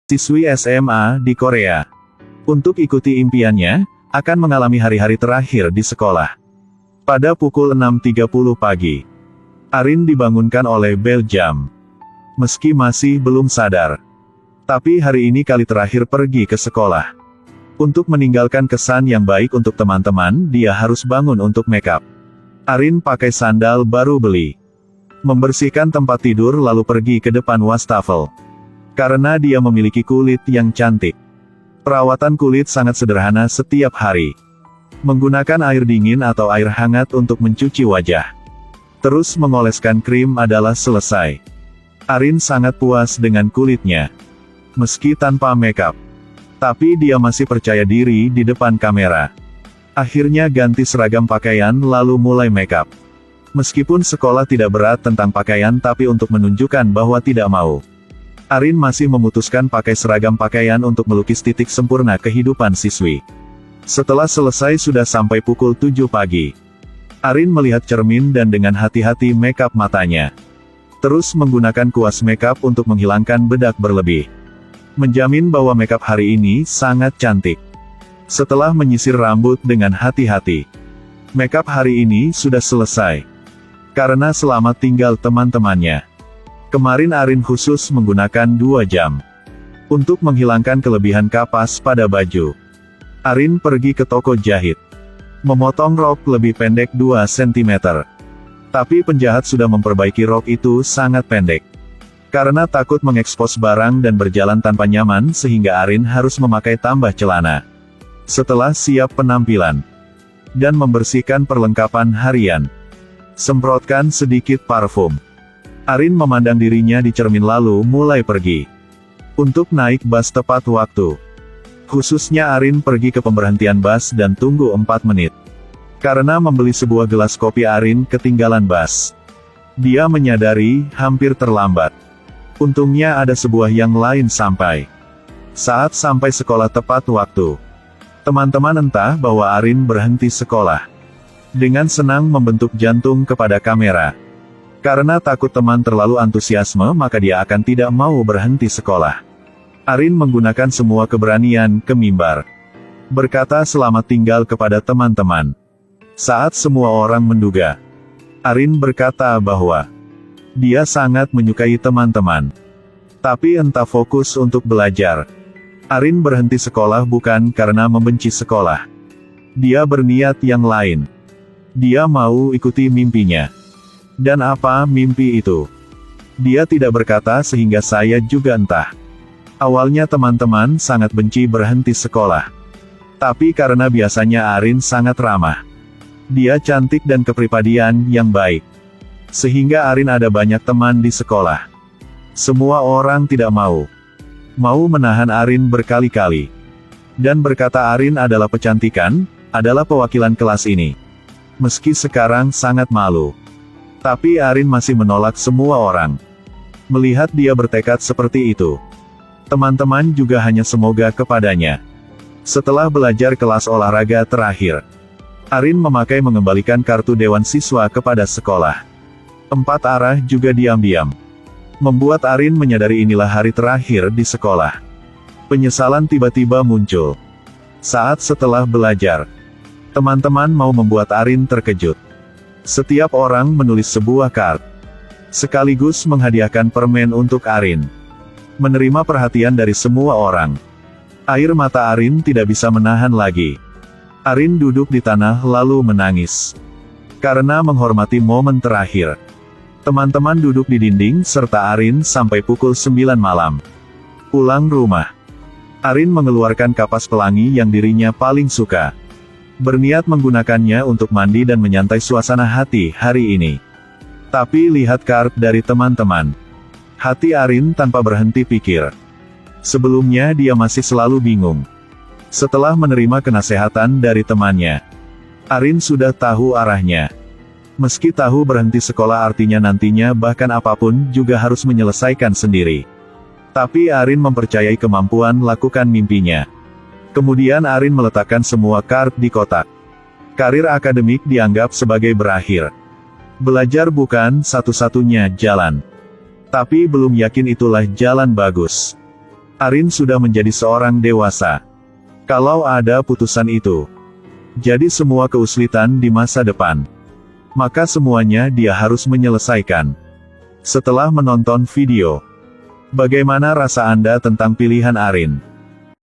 siswi SMA di Korea. Untuk ikuti impiannya, akan mengalami hari-hari terakhir di sekolah. Pada pukul 6.30 pagi, Arin dibangunkan oleh bel jam. Meski masih belum sadar, tapi hari ini kali terakhir pergi ke sekolah. Untuk meninggalkan kesan yang baik untuk teman-teman, dia harus bangun untuk makeup. Arin pakai sandal baru beli, membersihkan tempat tidur lalu pergi ke depan wastafel. Karena dia memiliki kulit yang cantik, perawatan kulit sangat sederhana setiap hari. Menggunakan air dingin atau air hangat untuk mencuci wajah, terus mengoleskan krim adalah selesai. Arin sangat puas dengan kulitnya, meski tanpa makeup. Tapi dia masih percaya diri di depan kamera. Akhirnya ganti seragam pakaian lalu mulai makeup. Meskipun sekolah tidak berat tentang pakaian tapi untuk menunjukkan bahwa tidak mau, Arin masih memutuskan pakai seragam pakaian untuk melukis titik sempurna kehidupan siswi. Setelah selesai sudah sampai pukul 7 pagi. Arin melihat cermin dan dengan hati-hati makeup matanya. Terus menggunakan kuas makeup untuk menghilangkan bedak berlebih. Menjamin bahwa makeup hari ini sangat cantik. Setelah menyisir rambut dengan hati-hati, makeup hari ini sudah selesai. Karena selamat tinggal teman-temannya. Kemarin Arin khusus menggunakan 2 jam untuk menghilangkan kelebihan kapas pada baju. Arin pergi ke toko jahit, memotong rok lebih pendek 2 cm. Tapi penjahat sudah memperbaiki rok itu sangat pendek. Karena takut mengekspos barang dan berjalan tanpa nyaman sehingga Arin harus memakai tambah celana. Setelah siap penampilan dan membersihkan perlengkapan harian, semprotkan sedikit parfum. Arin memandang dirinya di cermin lalu mulai pergi. Untuk naik bus tepat waktu. Khususnya Arin pergi ke pemberhentian bus dan tunggu 4 menit. Karena membeli sebuah gelas kopi Arin ketinggalan bus. Dia menyadari hampir terlambat. Untungnya ada sebuah yang lain sampai. Saat sampai sekolah tepat waktu, teman-teman entah bahwa Arin berhenti sekolah. Dengan senang membentuk jantung kepada kamera. Karena takut teman terlalu antusiasme maka dia akan tidak mau berhenti sekolah. Arin menggunakan semua keberanian ke mimbar. Berkata selamat tinggal kepada teman-teman. Saat semua orang menduga, Arin berkata bahwa dia sangat menyukai teman-teman. Tapi entah fokus untuk belajar. Arin berhenti sekolah bukan karena membenci sekolah. Dia berniat yang lain. Dia mau ikuti mimpinya. Dan apa mimpi itu? Dia tidak berkata sehingga saya juga entah. Awalnya teman-teman sangat benci berhenti sekolah. Tapi karena biasanya Arin sangat ramah. Dia cantik dan kepribadian yang baik. Sehingga Arin ada banyak teman di sekolah. Semua orang tidak mau menahan Arin berkali-kali. Dan berkata Arin adalah pecantikan, adalah pewakilan kelas ini. Meski sekarang sangat malu. Tapi Arin masih menolak semua orang. Melihat dia bertekad seperti itu, teman-teman juga hanya semoga kepadanya. Setelah belajar kelas olahraga terakhir, Arin mengembalikan kartu Dewan Siswa kepada sekolah. 4 arah juga diam-diam. Membuat Arin menyadari inilah hari terakhir di sekolah. Penyesalan tiba-tiba muncul. Saat setelah belajar, teman-teman mau membuat Arin terkejut. Setiap orang menulis sebuah kart, sekaligus menghadiahkan permen untuk Arin. Menerima perhatian dari semua orang. Air mata Arin tidak bisa menahan lagi. Arin duduk di tanah lalu menangis. Karena menghormati momen terakhir. Teman-teman duduk di dinding serta Arin sampai pukul 9 malam. Pulang rumah, Arin mengeluarkan kapas pelangi yang dirinya paling suka. Berniat menggunakannya untuk mandi dan menyantai suasana hati hari ini. Tapi lihat kart dari teman-teman. Hati Arin tanpa berhenti pikir. Sebelumnya dia masih selalu bingung. Setelah menerima kenasehatan dari temannya, Arin sudah tahu arahnya. Meski tahu berhenti sekolah artinya nantinya bahkan apapun juga harus menyelesaikan sendiri. Tapi Arin mempercayai kemampuan lakukan mimpinya. Kemudian Arin meletakkan semua kart di kotak. Karir akademik dianggap sebagai berakhir. Belajar bukan satu-satunya jalan. Tapi belum yakin itulah jalan bagus. Arin sudah menjadi seorang dewasa. Kalau ada putusan itu, jadi semua kesulitan di masa depan, maka semuanya dia harus menyelesaikan. Setelah menonton video, bagaimana rasa Anda tentang pilihan Arin?